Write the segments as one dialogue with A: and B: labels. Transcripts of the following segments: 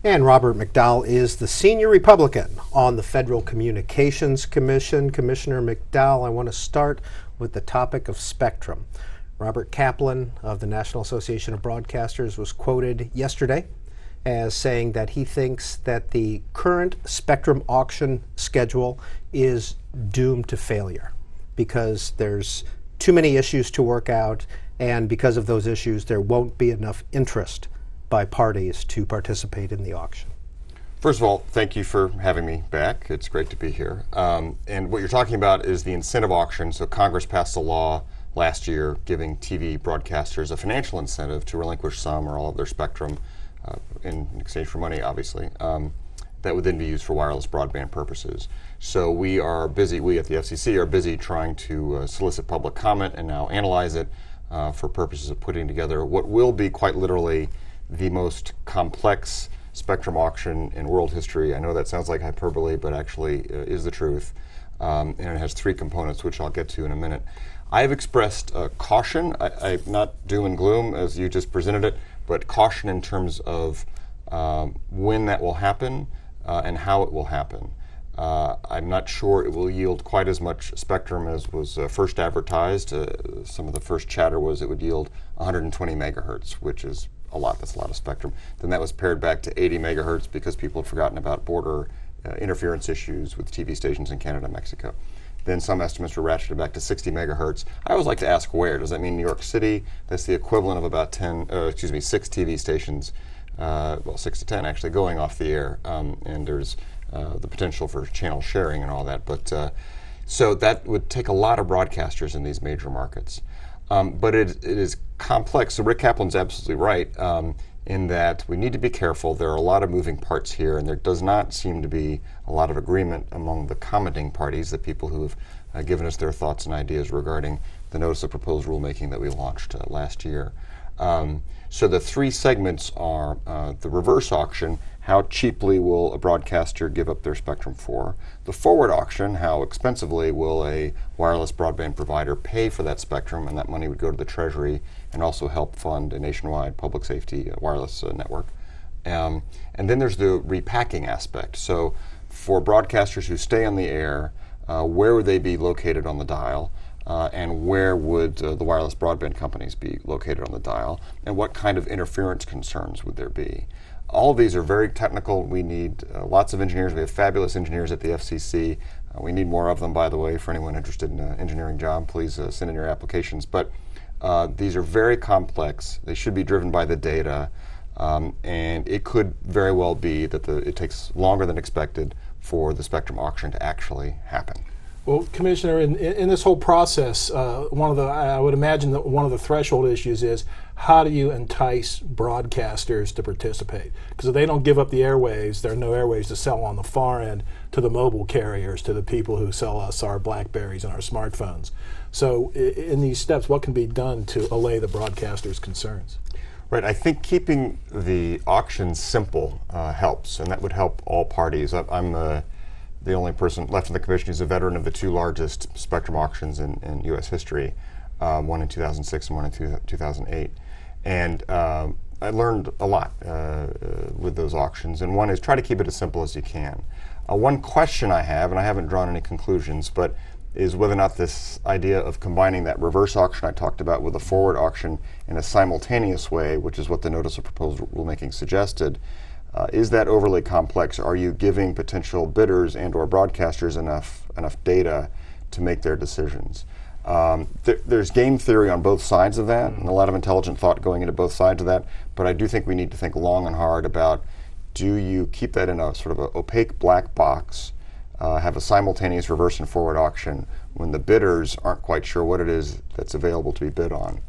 A: And Robert McDowell is the senior Republican on the Federal Communications Commission. Commissioner McDowell, I want to start with the topic of spectrum. Robert Kaplan of the National Association of Broadcasters was quoted yesterday as saying that he thinks that the current spectrum auction schedule is doomed to failure because there's too many issues to work out, and because of those issues there won't be enough interest by parties to participate in the auction.
B: First of all, thank you for having me back. It's great to be here. And what you're talking about is the incentive auction. So Congress passed a law last year giving TV broadcasters a financial incentive to relinquish some or all of their spectrum in exchange for money, obviously, that would then be used for wireless broadband purposes. So we are busy, we at the FCC are busy trying to solicit public comment and now analyze it for purposes of putting together what will be quite literally the most complex spectrum auction in world history. I know that sounds like hyperbole, but actually is the truth. And it has three components, which I'll get to in a minute. I have expressed caution. I'm not doom and gloom as you just presented it, but caution in terms of when that will happen and how it will happen. I'm not sure it will yield quite as much spectrum as was first advertised. Some of the first chatter was it would yield 120 megahertz, which is a lot. That's a lot of spectrum. Then that was pared back to 80 megahertz because people had forgotten about border interference issues with TV stations in Canada and Mexico. Then some estimates were ratcheted back to 60 megahertz. I always like to ask where. Does that mean New York City? That's the equivalent of about 6 TV stations, 6 to 10 actually, going off the air. And there's the potential for channel sharing and all that. But so that would take a lot of broadcasters in these major markets. But it is complex. So Rick Kaplan's absolutely right in that we need to be careful. There are a lot of moving parts here, and there does not seem to be a lot of agreement among the commenting parties, the people who have given us their thoughts and ideas regarding the notice of proposed rulemaking that we launched last year. So the three segments are the reverse auction, how cheaply will a broadcaster give up their spectrum for? The forward auction, how expensively will a wireless broadband provider pay for that spectrum, and that money would go to the Treasury and also help fund a nationwide public safety wireless network. And then there's the repacking aspect. So for broadcasters who stay on the air, where would they be located on the dial? And where would the wireless broadband companies be located on the dial? And what kind of interference concerns would there be? All of these are very technical. We need lots of engineers. We have fabulous engineers at the FCC. We need more of them, by the way. For anyone interested in an engineering job, please send in your applications. But these are very complex. They should be driven by the data. And it could very well be that it takes longer than expected for the spectrum auction to actually happen.
C: Well, Commissioner, in this whole process, I would imagine that one of the threshold issues is how do you entice broadcasters to participate? Because if they don't give up the airwaves, there are no airwaves to sell on the far end to the mobile carriers, to the people who sell us our BlackBerries and our smartphones. So in these steps, what can be done to allay the broadcasters' concerns?
B: Right, I think keeping the auction simple helps, and that would help all parties. I'm the only person left in the commission who's a veteran of the two largest spectrum auctions in U.S. history, one in 2006 and one in 2008. And I learned a lot with those auctions, and one is try to keep it as simple as you can. One question I have, and I haven't drawn any conclusions, but is whether or not this idea of combining that reverse auction I talked about with a forward auction in a simultaneous way, which is what the notice of proposed rulemaking suggested, is that overly complex? Are you giving potential bidders and or broadcasters enough data to make their decisions? There's game theory on both sides of that, and a lot of intelligent thought going into both sides of that, but I do think we need to think long and hard about, do you keep that in a sort of an opaque black box, have a simultaneous reverse and forward auction when the bidders aren't quite sure what it is that's available to be bid on?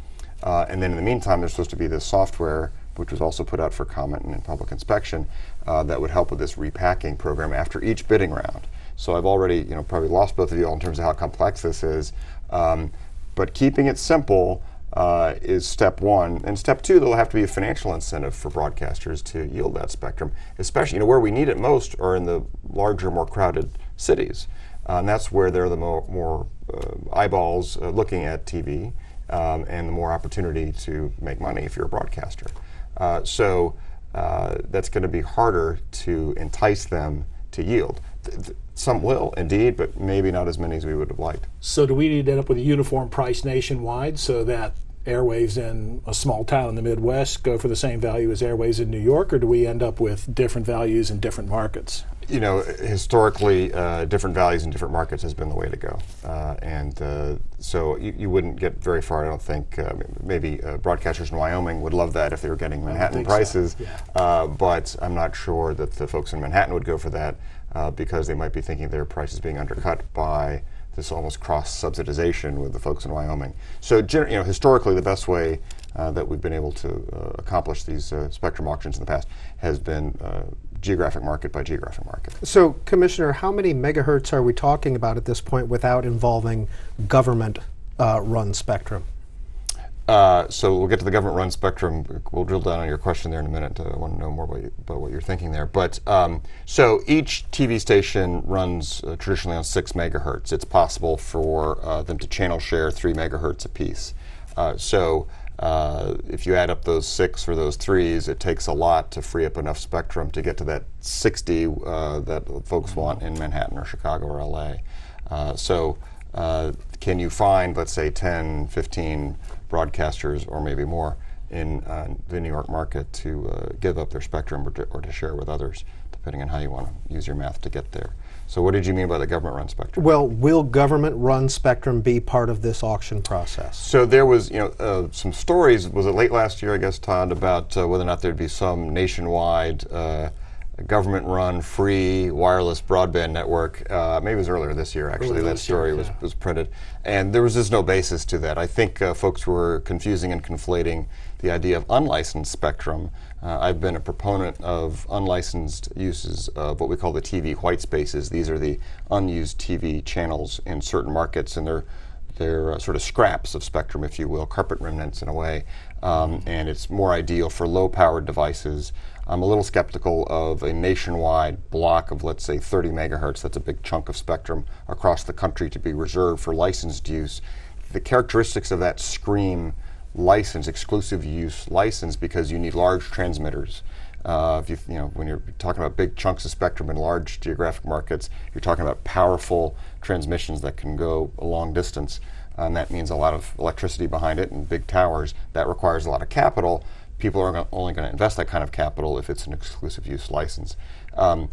B: And then in the meantime, there's supposed to be this software, which was also put out for comment and in public inspection, that would help with this repacking program after each bidding round. So I've already probably lost both of you all in terms of how complex this is. But keeping it simple is step one. And step two, there'll have to be a financial incentive for broadcasters to yield that spectrum, especially where we need it most are in the larger, more crowded cities. And that's where there are the more eyeballs looking at TV and the more opportunity to make money if you're a broadcaster. So that's going to be harder to entice them to yield. Some will, indeed, but maybe not as many as we would have liked.
C: So do we need to end up with a uniform price nationwide so that airwaves in a small town in the Midwest go for the same value as airwaves in New York, or do we end up with different values in different markets?
B: You know, historically, different values in different markets has been the way to go. So you wouldn't get very far, I don't think. Maybe broadcasters in Wyoming would love that if they were getting Manhattan prices,
C: so. Yeah.
B: but I'm not sure that the folks in Manhattan would go for that because they might be thinking their price is being undercut by this almost cross-subsidization with the folks in Wyoming. So, historically, the best way that we've been able to accomplish these spectrum auctions in the past has been geographic market by geographic market.
A: So, Commissioner, how many megahertz are we talking about at this point without involving government-run spectrum?
B: So we'll get to the government-run spectrum. We'll drill down on your question there in a minute. I want to know more about what you're thinking there. But so each TV station runs traditionally on 6 megahertz. It's possible for them to channel share 3 megahertz apiece. So if you add up those 6 or those 3s, it takes a lot to free up enough spectrum to get to that 60 that folks want in Manhattan or Chicago or LA. So can you find, let's say, 10, 15 broadcasters or maybe more in the New York market to give up their spectrum or to share with others, depending on how you want to use your math to get there. So what did you mean by the government-run spectrum?
A: Well, will government-run spectrum be part of this auction process?
B: So there was, some stories, was it late last year, I guess, Todd, about whether or not there'd be some nationwide government-run free wireless broadband network. Maybe it was earlier this year, actually. That story was printed. And there was just no basis to that. I think folks were confusing and conflating the idea of unlicensed spectrum. I've been a proponent of unlicensed uses of what we call the TV white spaces. These are the unused TV channels in certain markets, and they're sort of scraps of spectrum, if you will, carpet remnants in a way. And it's more ideal for low-powered devices. I'm a little skeptical of a nationwide block of, let's say, 30 megahertz. That's a big chunk of spectrum across the country to be reserved for licensed use. The characteristics of that scream license, exclusive use license, because you need large transmitters. When you're talking about big chunks of spectrum in large geographic markets, you're talking about powerful transmissions that can go a long distance. And that means a lot of electricity behind it and big towers. That requires a lot of capital. People are only going to invest that kind of capital if it's an exclusive use license. I'm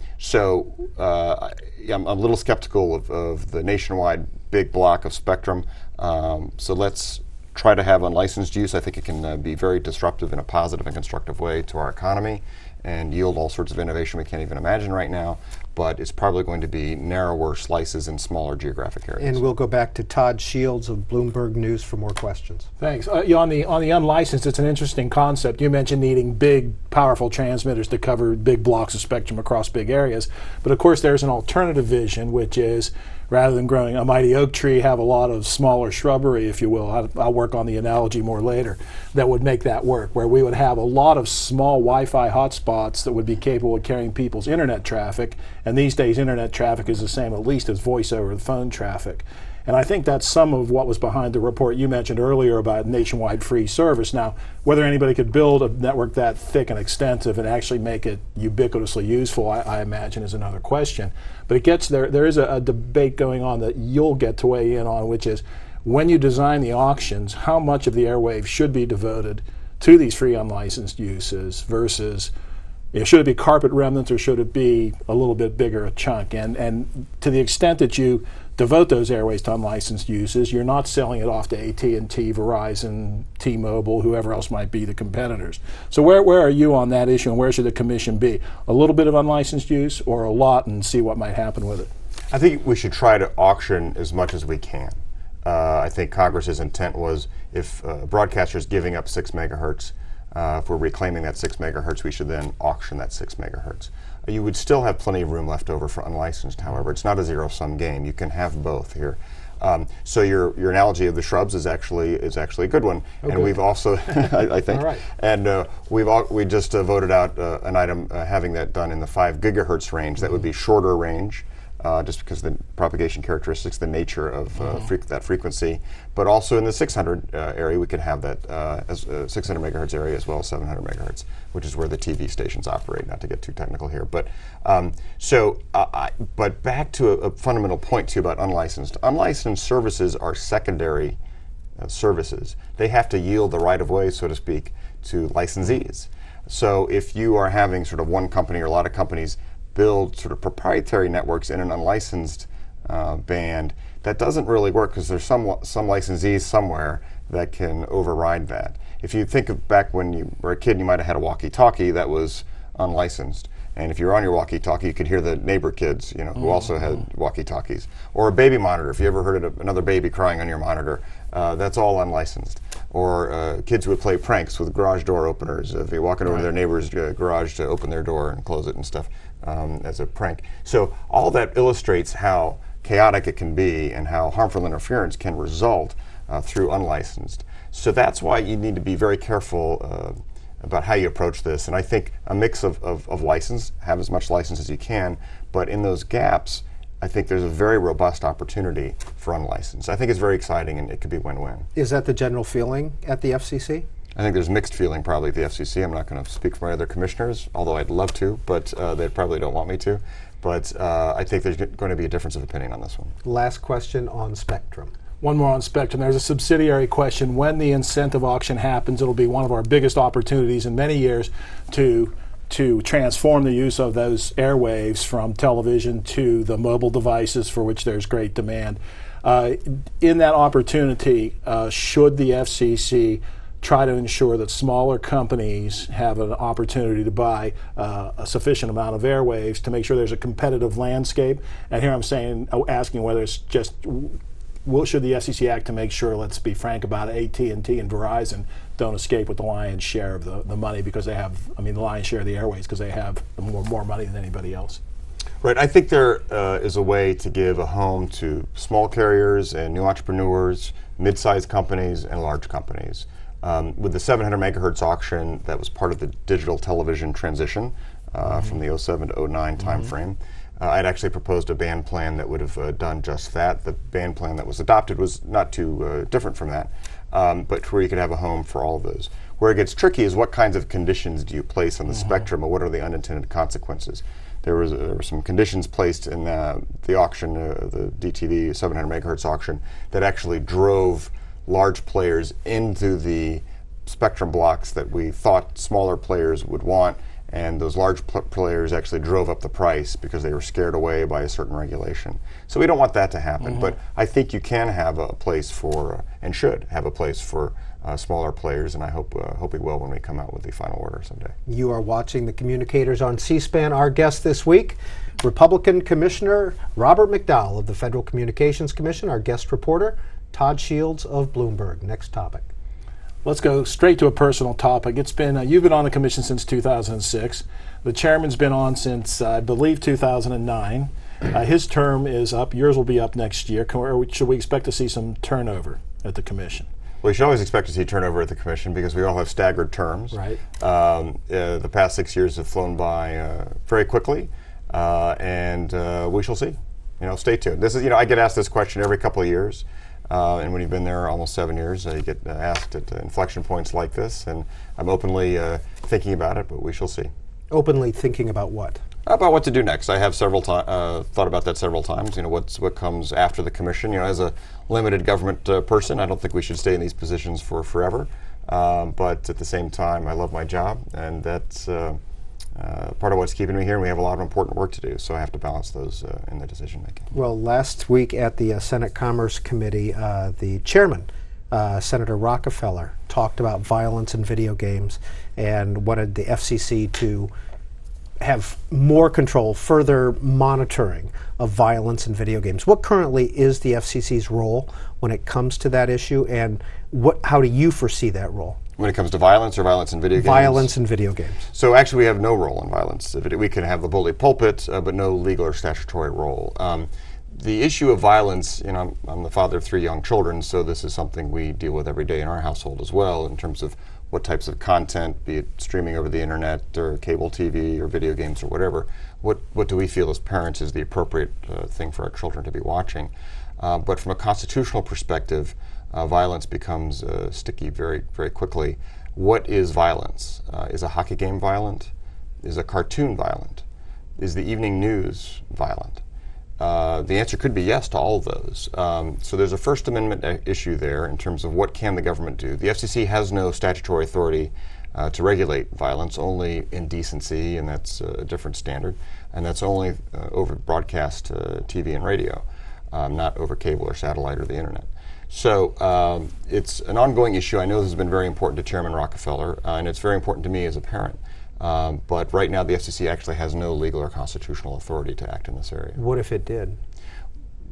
B: a little skeptical of the nationwide big block of spectrum. So let's try to have unlicensed use. I think it can be very disruptive in a positive and constructive way to our economy and yield all sorts of innovation we can't even imagine right now, but it's probably going to be narrower slices in smaller geographic areas.
A: And we'll go back to Todd Shields of Bloomberg News for more questions.
C: Thanks. On the unlicensed, it's an interesting concept. You mentioned needing big, powerful transmitters to cover big blocks of spectrum across big areas. But of course, there's an alternative vision, which is rather than growing a mighty oak tree, have a lot of smaller shrubbery, if you will. I'll work on the analogy more later. That would make that work, where we would have a lot of small Wi-Fi hotspots that would be capable of carrying people's internet traffic. And these days, internet traffic is the same, at least, as voice over the phone traffic. And I think that's some of what was behind the report you mentioned earlier about nationwide free service. Now, whether anybody could build a network that thick and extensive and actually make it ubiquitously useful, I imagine, is another question. But it gets there is a debate going on that you'll get to weigh in on, which is when you design the auctions, how much of the airwaves should be devoted to these free unlicensed uses versus should it be carpet remnants or should it be a little bit bigger a chunk? And to the extent that you devote those airways to unlicensed uses, you're not selling it off to AT&T, Verizon, T-Mobile, whoever else might be the competitors. So where are you on that issue, and where should the commission be? A little bit of unlicensed use or a lot, and see what might happen with it?
B: I think we should try to auction as much as we can. I think Congress's intent was if broadcasters giving up 6 megahertz, if we're reclaiming that 6 megahertz, we should then auction that 6 megahertz. You would still have plenty of room left over for unlicensed, however. It's not a zero-sum game. You can have both here. So your analogy of the shrubs is actually a good one. Okay. And we've also, I think, right. And we just voted out an item having that done in the 5 gigahertz range. That would be shorter range, just because of the propagation characteristics, the nature of that frequency. But also in the 600 area, we could have that as 600 megahertz area as well as 700 megahertz, which is where the TV stations operate. Not to get too technical here, but but back to a fundamental point too about unlicensed. Unlicensed services are secondary services. They have to yield the right of way, so to speak, to licensees. So if you are having sort of one company or a lot of companies build sort of proprietary networks in an unlicensed band, that doesn't really work because there's some licensees somewhere that can override that. If you think of back when you were a kid and you might have had a walkie-talkie that was unlicensed, and if you were on your walkie-talkie, you could hear the neighbor kids, who also had walkie-talkies. Or a baby monitor, if you ever heard of another baby crying on your monitor, that's all unlicensed. Or kids who would play pranks with garage door openers. If you're walking over to their neighbor's garage to open their door and close it and stuff as a prank. So all that illustrates how chaotic it can be and how harmful interference can result through unlicensed. So that's why you need to be very careful about how you approach this. And I think a mix of license, have as much license as you can, but in those gaps, I think there's a very robust opportunity for unlicensed. I think it's very exciting and it could be win-win.
A: Is that the general feeling at the FCC?
B: I think there's mixed feeling probably at the FCC. I'm not going to speak for my other commissioners, although I'd love to, but they probably don't want me to. But I think there's going to be a difference of opinion on this one.
A: Last question on spectrum.
C: One more on spectrum. There's a subsidiary question. When the incentive auction happens, it'll be one of our biggest opportunities in many years to transform the use of those airwaves from television to the mobile devices for which there's great demand. In that opportunity, should the FCC try to ensure that smaller companies have an opportunity to buy a sufficient amount of airwaves to make sure there's a competitive landscape? And here I'm asking whether it's just, should the FCC act to make sure, let's be frank about it, AT&T and Verizon don't escape with the lion's share of the money because they have, the lion's share of the airways because they have more money than anybody else?
B: Right. I think there is a way to give a home to small carriers and new entrepreneurs, mid-sized companies, and large companies. With the 700 megahertz auction, that was part of the digital television transition from the 07 to 09 timeframe. I'd actually proposed a band plan that would have done just that. The band plan that was adopted was not too different from that, but where you could have a home for all of those. Where it gets tricky is what kinds of conditions do you place on the spectrum, or what are the unintended consequences? There were some conditions placed in the auction, the DTV 700 megahertz auction, that actually drove large players into the spectrum blocks that we thought smaller players would want, and those large players actually drove up the price because they were scared away by a certain regulation. So we don't want that to happen, but I think you can have a place for, and should have a place for, smaller players, and I hope we will when we come out with the final order someday.
A: You are watching The Communicators on C-SPAN. Our guest this week, Republican Commissioner Robert McDowell of the Federal Communications Commission. Our guest reporter, Todd Shields of Bloomberg. Next topic.
C: Let's go straight to a personal topic. It's been you've been on the commission since 2006. The chairman's been on since, I believe, 2009. His term is up. Yours will be up next year. Should we expect to see some turnover at the commission?
B: Well, you should always expect to see turnover at the commission because we all have staggered terms.
A: Right.
B: The past 6 years have flown by very quickly, and we shall see. Stay tuned. This is, I get asked this question every couple of years. And when you've been there almost 7 years, you get asked at inflection points like this, and I'm openly thinking about it, but we shall see.
A: Openly thinking about what?
B: About what to do next. I have thought about that several times. What comes after the commission. As a limited government person, I don't think we should stay in these positions for forever. But at the same time, I love my job, and that's part of what's keeping me here. And we have a lot of important work to do, so I have to balance those in the decision making.
A: Well, last week at the Senate Commerce Committee, the chairman, Senator Rockefeller, talked about violence in video games and wanted the FCC to have more control, further monitoring of violence in video games. What currently is the FCC's role when it comes to that issue, and how do you foresee that role?
B: When it comes to violence or violence in video games?
A: Violence in video games.
B: So actually we have no role in violence. We can have the bully pulpit, but no legal or statutory role. The issue of violence, I'm the father of 3 young children, so this is something we deal with every day in our household as well in terms of what types of content, be it streaming over the internet or cable TV or video games or whatever, what do we feel as parents is the appropriate thing for our children to be watching. But from a constitutional perspective, violence becomes sticky very, very quickly. What is violence? Is a hockey game violent? Is a cartoon violent? Is the evening news violent? The answer could be yes to all of those. So there's a First Amendment issue there in terms of what can the government do. The FCC has no statutory authority to regulate violence, only indecency, and that's a different standard, and that's only over broadcast TV and radio, not over cable or satellite or the internet. So it's an ongoing issue. I know this has been very important to Chairman Rockefeller, and it's very important to me as a parent. But right now the FCC actually has no legal or constitutional authority to act in this area.
A: What if it did?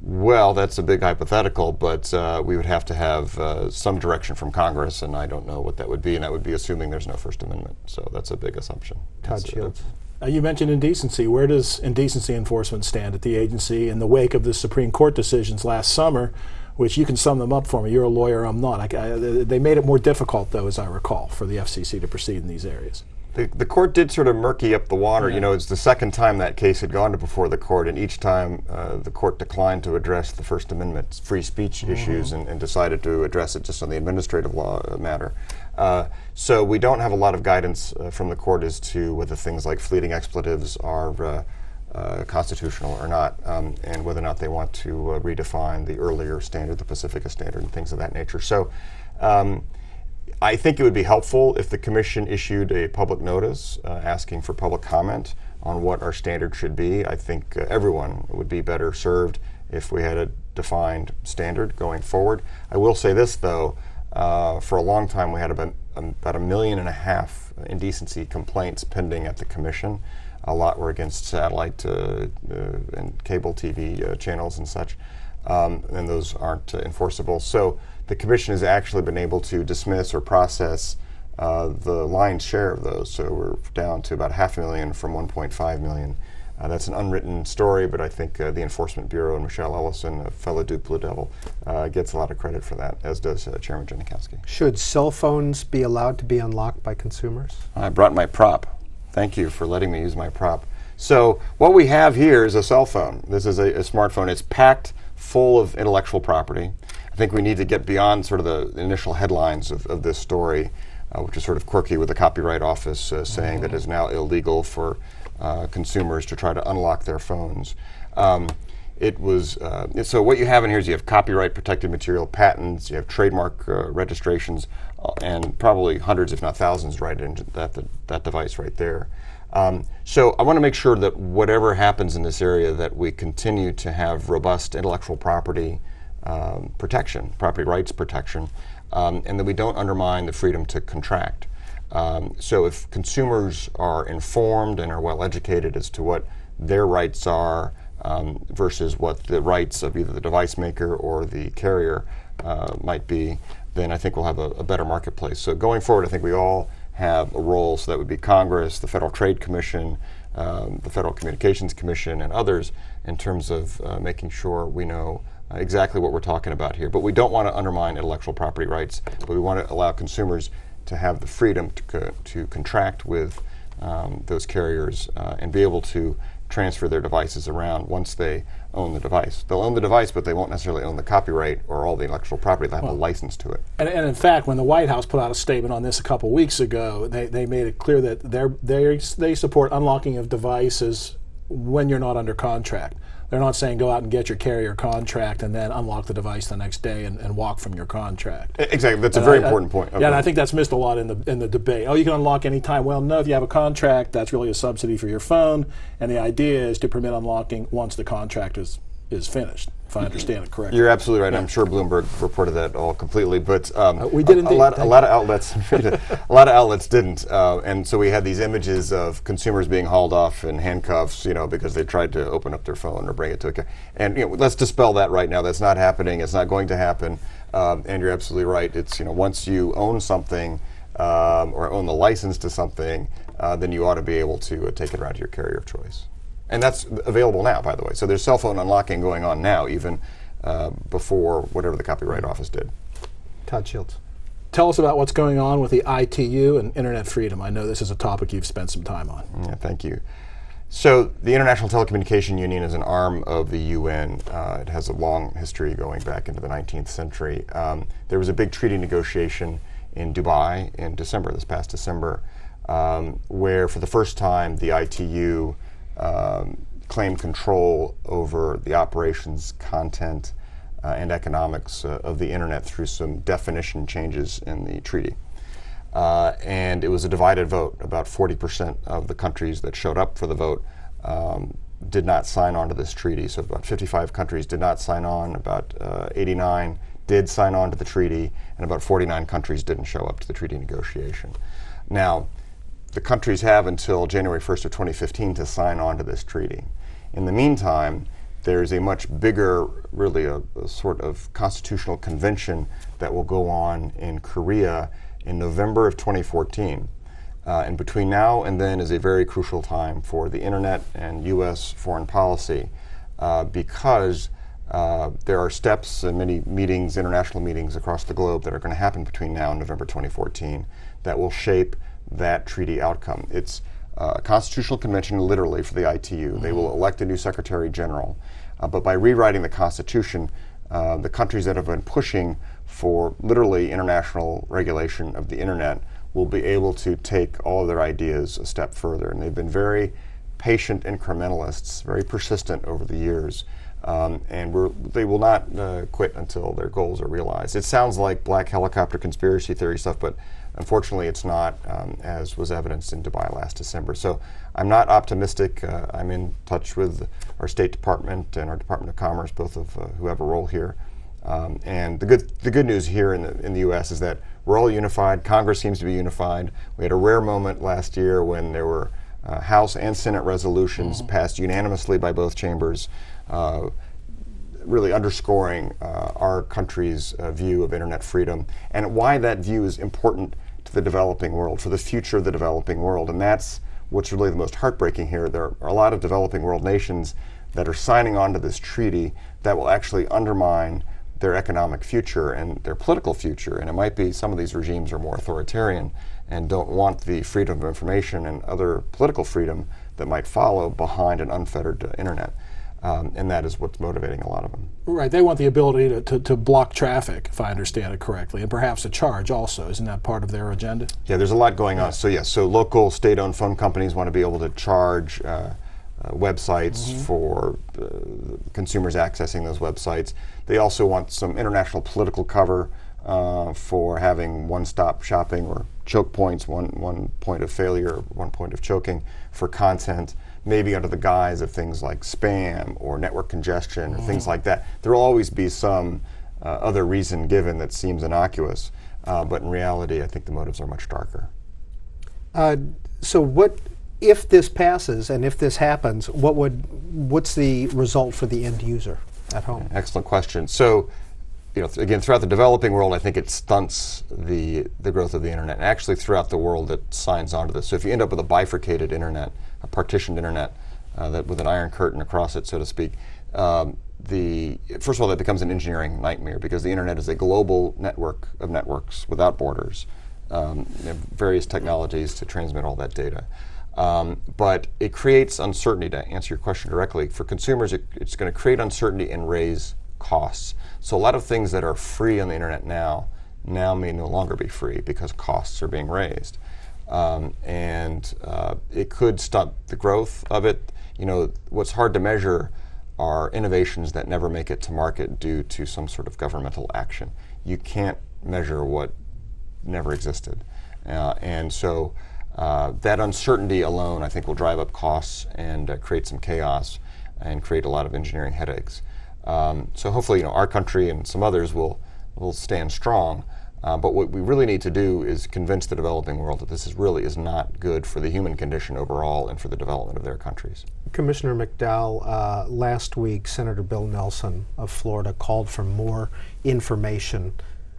B: Well, that's a big hypothetical, but we would have to have some direction from Congress, and I don't know what that would be, and that would be assuming there's no First Amendment. So that's a big assumption.
A: Todd Shields.
C: You mentioned indecency. Where does indecency enforcement stand at the agency in the wake of the Supreme Court decisions last summer, which you can sum them up for me? You're a lawyer, I'm not. They made it more difficult, though, as I recall, for the FCC to proceed in these areas.
B: The court did sort of murky up the water. You know, it's the second time that case had gone to before the court, and each time the court declined to address the First Amendment free speech issues and decided to address it just on the administrative law matter. So we don't have a lot of guidance from the court as to whether things like fleeting expletives are constitutional or not, and whether or not they want to redefine the earlier standard, the Pacifica standard, and things of that nature. So I think it would be helpful if the Commission issued a public notice asking for public comment on what our standard should be. I think everyone would be better served if we had a defined standard going forward. I will say this, though, for a long time we had about 1.5 million indecency complaints pending at the Commission. A lot were against satellite and cable TV channels and such, and those aren't enforceable. So the Commission has actually been able to dismiss or process the lion's share of those. So we're down to about 500,000 from 1.5 million. That's an unwritten story, but I think the Enforcement Bureau and Michelle Ellison, a fellow Duke Blue Devil, gets a lot of credit for that, as does Chairman Janikowski.
A: Should cell phones be allowed to be unlocked by consumers?
B: I brought my prop. Thank you for letting me use my prop. So what we have here is a cell phone. This is a smartphone. It's packed full of intellectual property. I think we need to get beyond sort of the initial headlines of this story, which is sort of quirky with the Copyright Office saying that it's now illegal for consumers to try to unlock their phones. So what you have in here is you have copyright protected material, patents, you have trademark registrations, and probably hundreds if not thousands right into that device right there. So I want to make sure that whatever happens in this area, that we continue to have robust intellectual property protection, property rights protection, and that we don't undermine the freedom to contract. So if consumers are informed and are well educated as to what their rights are versus what the rights of either the device maker or the carrier might be, then I think we'll have a better marketplace. So going forward, I think we all have a role. So that would be Congress, the Federal Trade Commission, the Federal Communications Commission, and others in terms of making sure we know exactly what we're talking about here. But we don't want to undermine intellectual property rights, but we want to allow consumers to have the freedom to contract with those carriers and be able to transfer their devices around once they own the device. They'll own the device, but they won't necessarily own the copyright or all the intellectual property. They'll have a license to it.
C: And in fact, when the White House put out a statement on this a couple weeks ago, they made it clear that they support unlocking of devices when you're not under contract. They're not saying go out and get your carrier contract and then unlock the device the next day and walk from your contract.
B: Exactly. That's a very important point. Okay.
C: Yeah, and I think that's missed a lot in the debate. Oh, you can unlock any time. Well, no, if you have a contract, that's really a subsidy for your phone, and the idea is to permit unlocking once the contract is finished, if I understand it correctly.
B: You're absolutely right. Yeah. I'm sure Bloomberg reported that all completely, but
C: we did indeed.
B: A lot of outlets didn't, and so we had these images of consumers being hauled off in handcuffs, because they tried to open up their phone or bring it to a car. And let's dispel that right now. That's not happening. It's not going to happen. And you're absolutely right. It's once you own something or own the license to something, then you ought to be able to take it around to your carrier of choice. And that's available now, by the way. So there's cell phone unlocking going on now, even before whatever the Copyright Office did.
A: Todd Shields.
C: tell us about what's going on with the ITU and internet freedom. I know this is a topic you've spent some time on.
B: Yeah, thank you. So the International Telecommunication Union is an arm of the UN. It has a long history going back into the 19th century. There was a big treaty negotiation in Dubai in December, this past December, where for the first time the ITU claimed control over the operations, content, and economics of the internet through some definition changes in the treaty. And it was a divided vote. About 40% of the countries that showed up for the vote did not sign on to this treaty. So about 55 countries did not sign on, about 89 did sign on to the treaty, and about 49 countries didn't show up to the treaty negotiation. Now, the countries have until January 1st of 2015 to sign on to this treaty. In the meantime, there's a much bigger, really a sort of constitutional convention that will go on in Korea in November of 2014. And between now and then is a very crucial time for the internet and U.S. foreign policy because there are steps and many meetings, international meetings across the globe that are going to happen between now and November 2014 that will shape that treaty outcome. It's a constitutional convention literally for the ITU. They will elect a new Secretary General. But by rewriting the Constitution, the countries that have been pushing for literally international regulation of the internet will be able to take all of their ideas a step further. And they've been very patient incrementalists, very persistent over the years. And they will not quit until their goals are realized. It sounds like black helicopter conspiracy theory stuff, but unfortunately it's not, as was evidenced in Dubai last December. So I'm not optimistic. I'm in touch with our State Department and our Department of Commerce, both of who have a role here. And the good news here in the U.S. is that we're all unified. Congress seems to be unified. We had a rare moment last year when there were House and Senate resolutions passed unanimously by both chambers, really underscoring our country's view of internet freedom and why that view is important to the developing world, for the future of the developing world. And that's what's really the most heartbreaking here. There are a lot of developing world nations that are signing on to this treaty that will actually undermine their economic future and their political future. And it might be some of these regimes are more authoritarian and don't want the freedom of information and other political freedom that might follow behind an unfettered internet. And that is what's motivating a lot of them.
C: Right. They want the ability to block traffic, if I understand it correctly, and perhaps a charge also. Isn't that part of their agenda?
B: Yeah, there's a lot going on. So yes, so local state-owned phone companies want to be able to charge websites for consumers accessing those websites. They also want some international political cover for having one-stop shopping or choke points, one point of failure, one point of choking for content, maybe under the guise of things like spam or network congestion or things like that. There will always be some other reason given that seems innocuous, but in reality, I think the motives are much darker.
A: So what, if this passes and if this happens, what's the result for the end user at home?
B: Excellent question. So, again, throughout the developing world, I think it stunts the growth of the internet. And actually, throughout the world, it signs onto this. So if you end up with a bifurcated internet, a partitioned internet that with an iron curtain across it, so to speak, first of all, that becomes an engineering nightmare because the internet is a global network of networks without borders, various technologies to transmit all that data. But it creates uncertainty, to answer your question directly. For consumers, it's going to create uncertainty and raise costs. So a lot of things that are free on the internet now may no longer be free because costs are being raised. And it could stunt the growth of it. What's hard to measure are innovations that never make it to market due to some sort of governmental action. You can't measure what never existed. And so that uncertainty alone, I think, will drive up costs and create some chaos and create a lot of engineering headaches. So hopefully, our country and some others will stand strong. But what we really need to do is convince the developing world that this really is not good for the human condition overall and for the development of their countries.
A: Commissioner McDowell, last week, Senator Bill Nelson of Florida called for more information,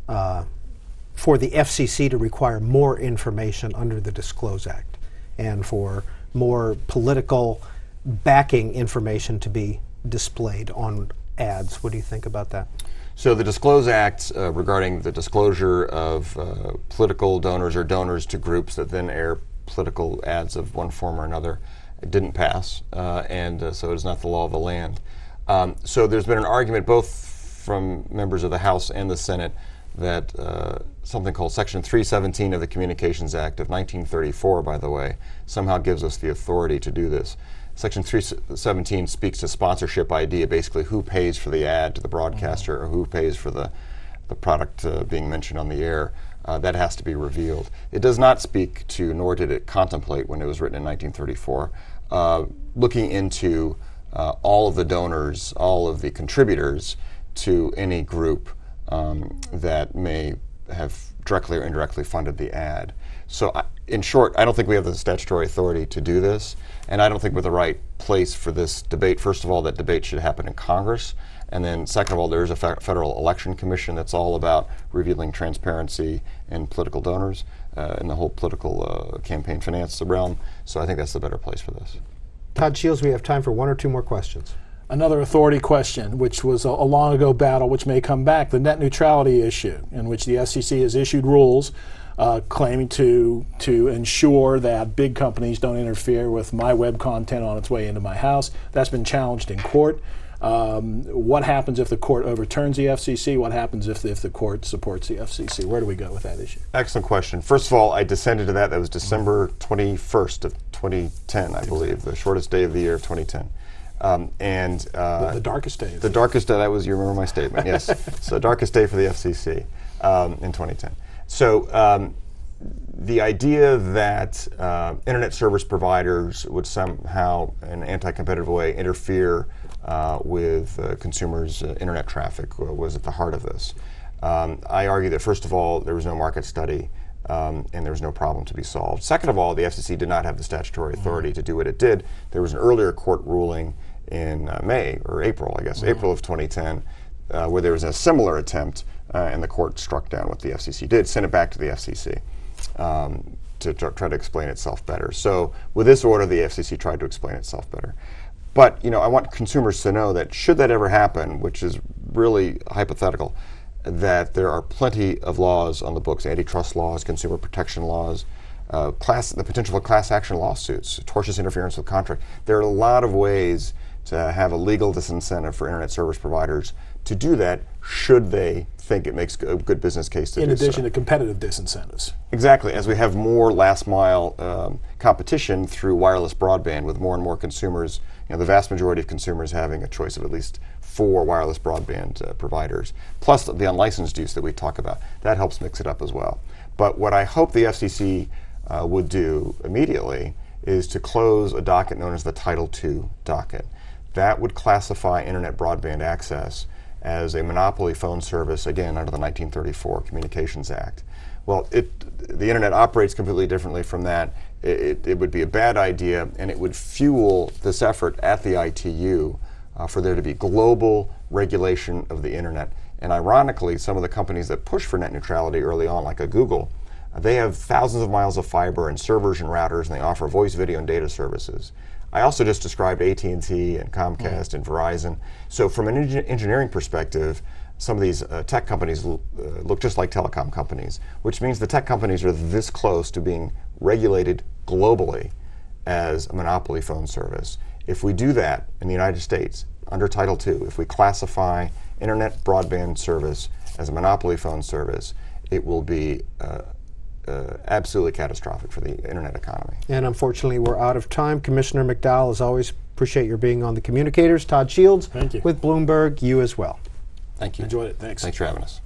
A: for the FCC to require more information under the Disclose Act, and for more political backing information to be displayed on ads. What do you think about that?
B: So the Disclose Act regarding the disclosure of political donors or donors to groups that then air political ads of one form or another didn't pass, and so it is not the law of the land. So there's been an argument both from members of the House and the Senate that something called Section 317 of the Communications Act of 1934, by the way, somehow gives us the authority to do this. Section 317 speaks to sponsorship idea, basically who pays for the ad to the broadcaster or who pays for the product being mentioned on the air. That has to be revealed. It does not speak to, nor did it contemplate when it was written in 1934, looking into all of the donors, all of the contributors to any group that may have directly or indirectly funded the ad. So in short, I don't think we have the statutory authority to do this, and I don't think we're the right place for this debate. First of all, that debate should happen in Congress, and then second of all, there is a Federal Election Commission that's all about revealing transparency in political donors in the whole political campaign finance realm. So I think that's the better place for this.
A: Todd Shields, we have time for one or two more questions.
C: Another authority question, which was a long ago battle, which may come back, the net neutrality issue, in which the FCC has issued rules claiming to ensure that big companies don't interfere with my web content on its way into my house. That's been challenged in court. What happens if the court overturns the FCC? What happens if the court supports the FCC? Where do we go with that issue?
B: Excellent question. First of all, I dissented to that. That was December 21st of 2010, I believe, the shortest day of the year of 2010.
C: The darkest day.
B: The darkest day, that was, you remember my statement, yes. So darkest day for the FCC in 2010. So the idea that internet service providers would somehow, in an anti-competitive way, interfere with consumers' internet traffic was at the heart of this. I argue that, first of all, there was no market study and there was no problem to be solved. Second of all, the FCC did not have the statutory authority to do what it did. There was an earlier court ruling in May, or April, I guess, April of 2010, where there was a similar attempt, and the court struck down what the FCC did, sent it back to the FCC to try to explain itself better. So with this order, the FCC tried to explain itself better. But I want consumers to know that should that ever happen, which is really hypothetical, that there are plenty of laws on the books, antitrust laws, consumer protection laws, the potential for class action lawsuits, tortious interference with contract. There are a lot of ways to have a legal disincentive for internet service providers to do that should they think it makes a good business case to do so.
C: In addition to competitive disincentives.
B: Exactly. As we have more last mile competition through wireless broadband with more and more consumers, the vast majority of consumers having a choice of at least 4 wireless broadband providers, plus the unlicensed use that we talk about. That helps mix it up as well. But what I hope the FCC would do immediately is to close a docket known as the Title II docket. That would classify internet broadband access as a monopoly phone service, again, under the 1934 Communications Act. Well, the internet operates completely differently from that. It would be a bad idea, and it would fuel this effort at the ITU for there to be global regulation of the internet. And ironically, some of the companies that push for net neutrality early on, like a Google, they have thousands of miles of fiber and servers and routers, and they offer voice, video, and data services. I also just described AT&T and Comcast and Verizon. So from an engineering perspective, some of these tech companies look just like telecom companies, which means the tech companies are this close to being regulated globally as a monopoly phone service. If we do that in the United States under Title II, if we classify internet broadband service as a monopoly phone service, it will be absolutely catastrophic for the internet economy.
A: And unfortunately, we're out of time. Commissioner McDowell, as always, appreciate your being on The Communicators. Todd Shields,
C: thank you.
A: With Bloomberg, you as well.
B: Thank you.
C: Enjoyed it. Thanks.
B: Thanks for having us.